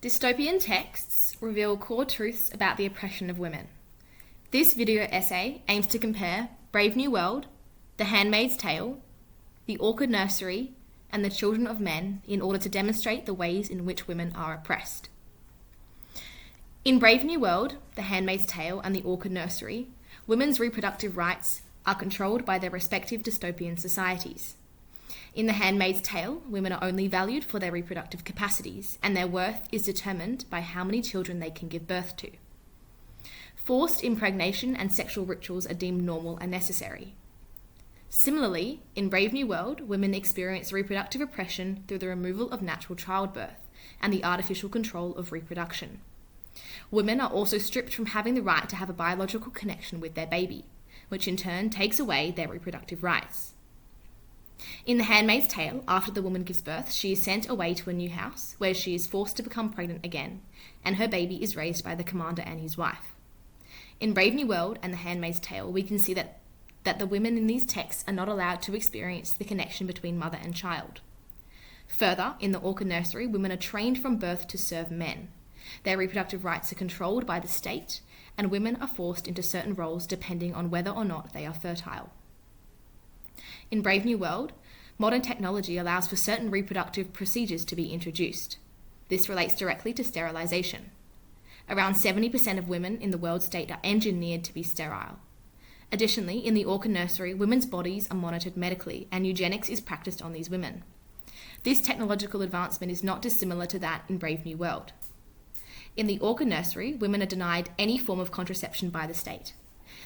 Dystopian texts reveal core truths about the oppression of women. This video essay aims to compare Brave New World, The Handmaid's Tale, The Orchid Nursery, and The Children of Men in order to demonstrate the ways in which women are oppressed. In Brave New World, The Handmaid's Tale, and The Orchid Nursery, women's reproductive rights are controlled by their respective dystopian societies. In The Handmaid's Tale, women are only valued for their reproductive capacities, and their worth is determined by how many children they can give birth to. Forced impregnation and sexual rituals are deemed normal and necessary. Similarly, in Brave New World, women experience reproductive oppression through the removal of natural childbirth and the artificial control of reproduction. Women are also stripped from having the right to have a biological connection with their baby, which in turn takes away their reproductive rights. In The Handmaid's Tale, after the woman gives birth, she is sent away to a new house, where she is forced to become pregnant again, and her baby is raised by the commander and his wife. In Brave New World and The Handmaid's Tale, we can see that the women in these texts are not allowed to experience the connection between mother and child. Further, in The Orchid Nursery, women are trained from birth to serve men. Their reproductive rights are controlled by the state, and women are forced into certain roles depending on whether or not they are fertile. In Brave New World, modern technology allows for certain reproductive procedures to be introduced. This relates directly to sterilization. Around 70% of women in the world state are engineered to be sterile. Additionally, in the Orchid Nursery, women's bodies are monitored medically, and eugenics is practiced on these women. This technological advancement is not dissimilar to that in Brave New World. In the Orchid Nursery, women are denied any form of contraception by the state.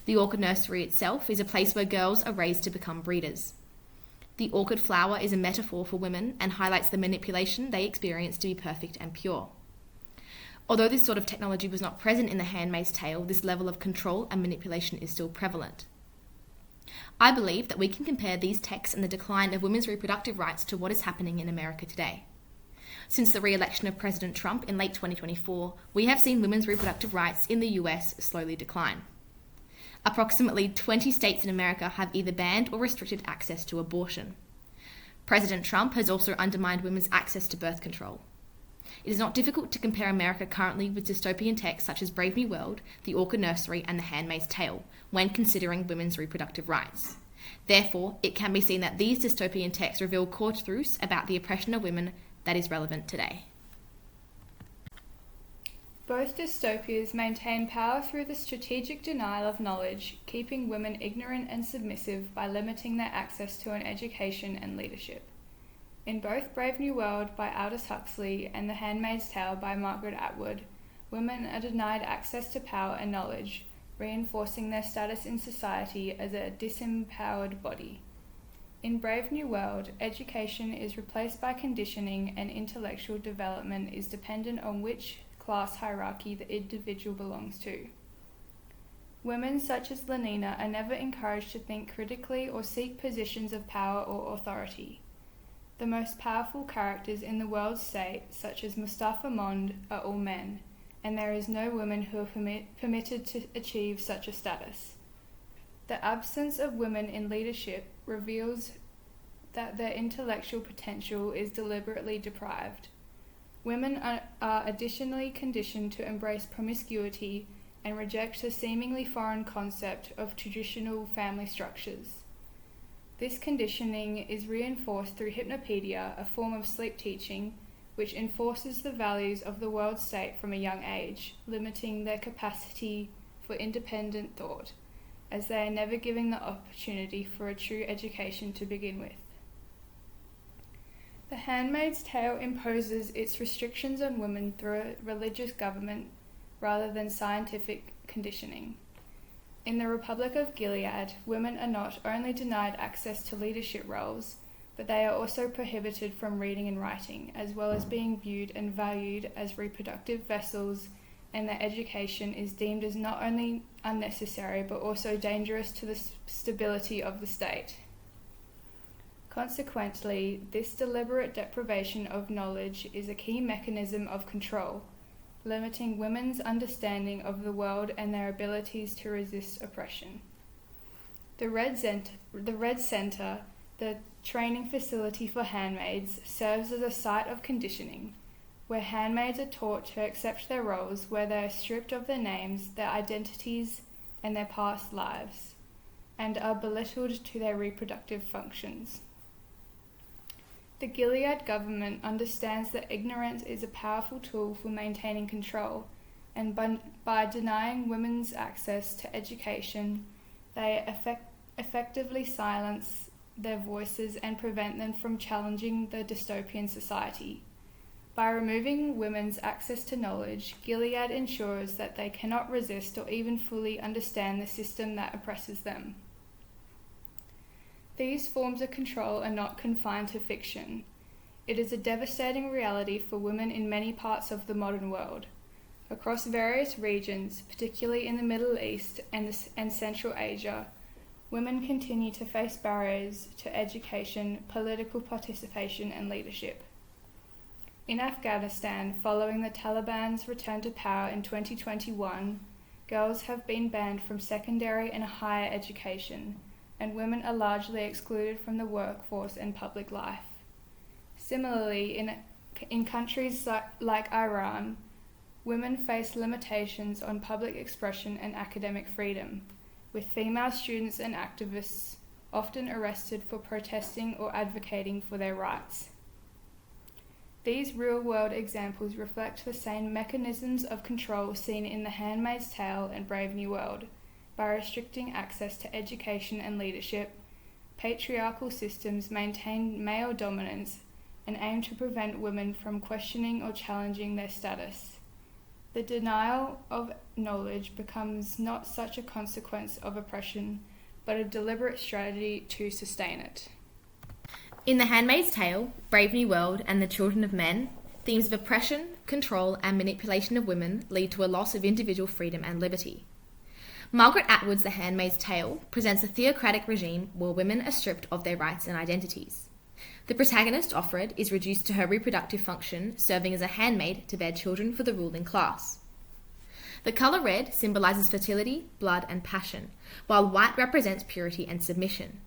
The Orchid Nursery itself is a place where girls are raised to become breeders. The orchid flower is a metaphor for women and highlights the manipulation they experience to be perfect and pure. Although this sort of technology was not present in The Handmaid's Tale, this level of control and manipulation is still prevalent. I believe that we can compare these texts and the decline of women's reproductive rights to what is happening in America today. Since the re-election of President Trump in late 2024, we have seen women's reproductive rights in the US slowly decline. Approximately 20 states in America have either banned or restricted access to abortion. President Trump has also undermined women's access to birth control. It is not difficult to compare America currently with dystopian texts such as Brave New World, The Orchid Nursery, and The Handmaid's Tale when considering women's reproductive rights. Therefore, it can be seen that these dystopian texts reveal core truths about the oppression of women that is relevant today. Both dystopias maintain power through the strategic denial of knowledge, keeping women ignorant and submissive by limiting their access to an education and leadership. In both Brave New World by Aldous Huxley and The Handmaid's Tale by Margaret Atwood, women are denied access to power and knowledge, reinforcing their status in society as a disempowered body. In Brave New World, education is replaced by conditioning and intellectual development is dependent on which class hierarchy the individual belongs to. Women such as Lenina are never encouraged to think critically or seek positions of power or authority. The most powerful characters in the world state, such as Mustafa Mond, are all men, and there is no women who are permitted to achieve such a status. The absence of women in leadership reveals that their intellectual potential is deliberately deprived. Women are additionally conditioned to embrace promiscuity and reject the seemingly foreign concept of traditional family structures. This conditioning is reinforced through hypnopedia, a form of sleep teaching, which enforces the values of the world state from a young age, limiting their capacity for independent thought, as they are never given the opportunity for a true education to begin with. The Handmaid's Tale imposes its restrictions on women through a religious government rather than scientific conditioning. In the Republic of Gilead, women are not only denied access to leadership roles, but they are also prohibited from reading and writing, as well as being viewed and valued as reproductive vessels, and their education is deemed as not only unnecessary but also dangerous to the stability of the state. Consequently, this deliberate deprivation of knowledge is a key mechanism of control, limiting women's understanding of the world and their abilities to resist oppression. The Red Center, the training facility for handmaids, serves as a site of conditioning. where handmaids are taught to accept their roles, where they are stripped of their names, their identities, and their past lives, and are belittled to their reproductive functions. The Gilead government understands that ignorance is a powerful tool for maintaining control, and by denying women's access to education, they effectively silence their voices and prevent them from challenging the dystopian society. By removing women's access to knowledge, Gilead ensures that they cannot resist or even fully understand the system that oppresses them. These forms of control are not confined to fiction. It is a devastating reality for women in many parts of the modern world. Across various regions, particularly in the Middle East and Central Asia, women continue to face barriers to education, political participation, and leadership. In Afghanistan, following the Taliban's return to power in 2021, girls have been banned from secondary and higher education, and women are largely excluded from the workforce and public life. Similarly, in countries like Iran, women face limitations on public expression and academic freedom, with female students and activists often arrested for protesting or advocating for their rights. These real-world examples reflect the same mechanisms of control seen in The Handmaid's Tale and Brave New World. By restricting access to education and leadership, patriarchal systems maintain male dominance and aim to prevent women from questioning or challenging their status. The denial of knowledge becomes not such a consequence of oppression, but a deliberate strategy to sustain it. In The Handmaid's Tale, Brave New World, and The Children of Men, themes of oppression, control, and manipulation of women lead to a loss of individual freedom and liberty. Margaret Atwood's The Handmaid's Tale presents a theocratic regime where women are stripped of their rights and identities. The protagonist, Offred, is reduced to her reproductive function, serving as a handmaid to bear children for the ruling class. The colour red symbolises fertility, blood, and passion, while white represents purity and submission.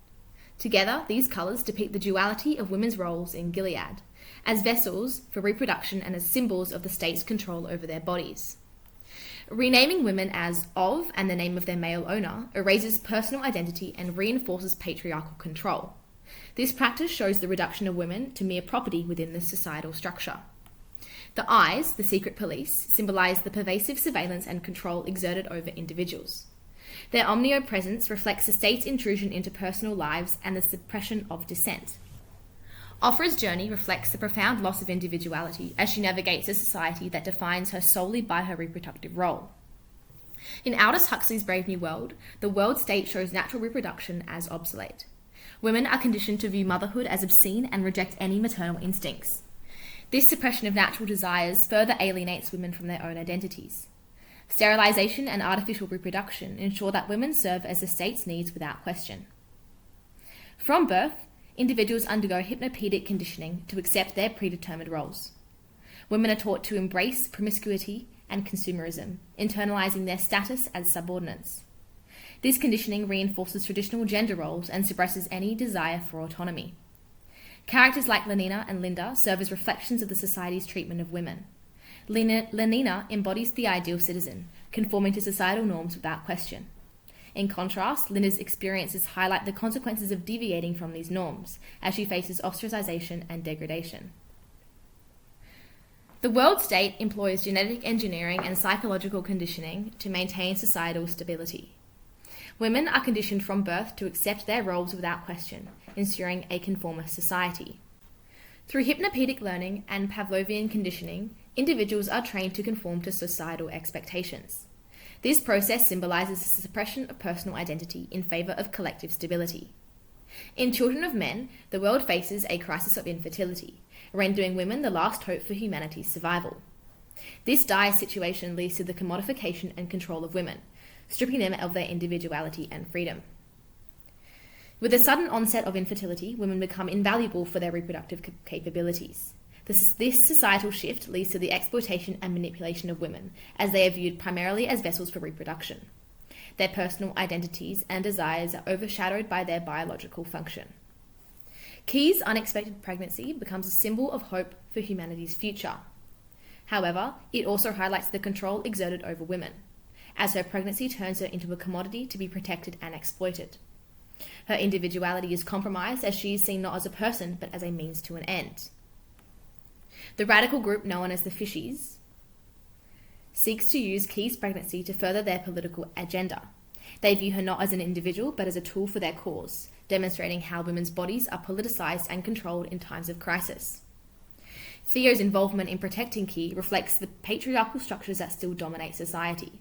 Together, these colours depict the duality of women's roles in Gilead, as vessels for reproduction and as symbols of the state's control over their bodies. Renaming women as of and the name of their male owner erases personal identity and reinforces patriarchal control. This practice shows the reduction of women to mere property within the societal structure. The eyes, the secret police, symbolise the pervasive surveillance and control exerted over individuals. Their omnipresence reflects the state's intrusion into personal lives and the suppression of dissent. Offred's journey reflects the profound loss of individuality as she navigates a society that defines her solely by her reproductive role. In Aldous Huxley's Brave New World, the world state shows natural reproduction as obsolete. Women are conditioned to view motherhood as obscene and reject any maternal instincts. This suppression of natural desires further alienates women from their own identities. Sterilisation and artificial reproduction ensure that women serve as the state's needs without question. From birth, individuals undergo hypnopedic conditioning to accept their predetermined roles. Women are taught to embrace promiscuity and consumerism, internalising their status as subordinates. This conditioning reinforces traditional gender roles and suppresses any desire for autonomy. Characters like Lenina and Linda serve as reflections of the society's treatment of women. Lenina embodies the ideal citizen, conforming to societal norms without question. In contrast, Linda's experiences highlight the consequences of deviating from these norms, as she faces ostracization and degradation. The world state employs genetic engineering and psychological conditioning to maintain societal stability. Women are conditioned from birth to accept their roles without question, ensuring a conformist society. Through hypnopedic learning and Pavlovian conditioning, individuals are trained to conform to societal expectations. This process symbolises the suppression of personal identity in favour of collective stability. In Children of Men, the world faces a crisis of infertility, rendering women the last hope for humanity's survival. This dire situation leads to the commodification and control of women, stripping them of their individuality and freedom. With the sudden onset of infertility, women become invaluable for their reproductive capabilities. This societal shift leads to the exploitation and manipulation of women, as they are viewed primarily as vessels for reproduction. Their personal identities and desires are overshadowed by their biological function. Key's unexpected pregnancy becomes a symbol of hope for humanity's future. However, it also highlights the control exerted over women, as her pregnancy turns her into a commodity to be protected and exploited. Her individuality is compromised as she is seen not as a person but as a means to an end. The radical group known as the Fishies seeks to use Key's pregnancy to further their political agenda. They view her not as an individual but as a tool for their cause, demonstrating how women's bodies are politicized and controlled in times of crisis. Theo's involvement in protecting Key reflects the patriarchal structures that still dominate society.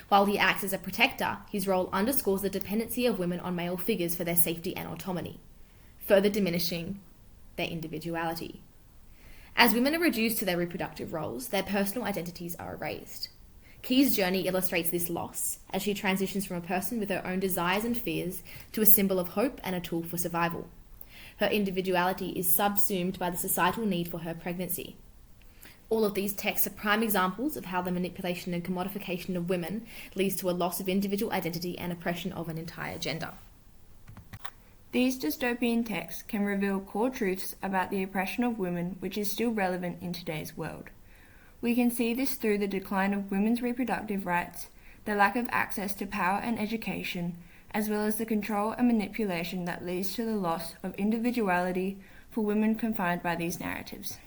While he acts as a protector, his role underscores the dependency of women on male figures for their safety and autonomy, further diminishing their individuality. As women are reduced to their reproductive roles, their personal identities are erased. Key's journey illustrates this loss as she transitions from a person with her own desires and fears to a symbol of hope and a tool for survival. Her individuality is subsumed by the societal need for her pregnancy. All of these texts are prime examples of how the manipulation and commodification of women leads to a loss of individual identity and oppression of an entire gender. These dystopian texts can reveal core truths about the oppression of women which is still relevant in today's world. We can see this through the decline of women's reproductive rights, the lack of access to power and education, as well as the control and manipulation that leads to the loss of individuality for women confined by these narratives.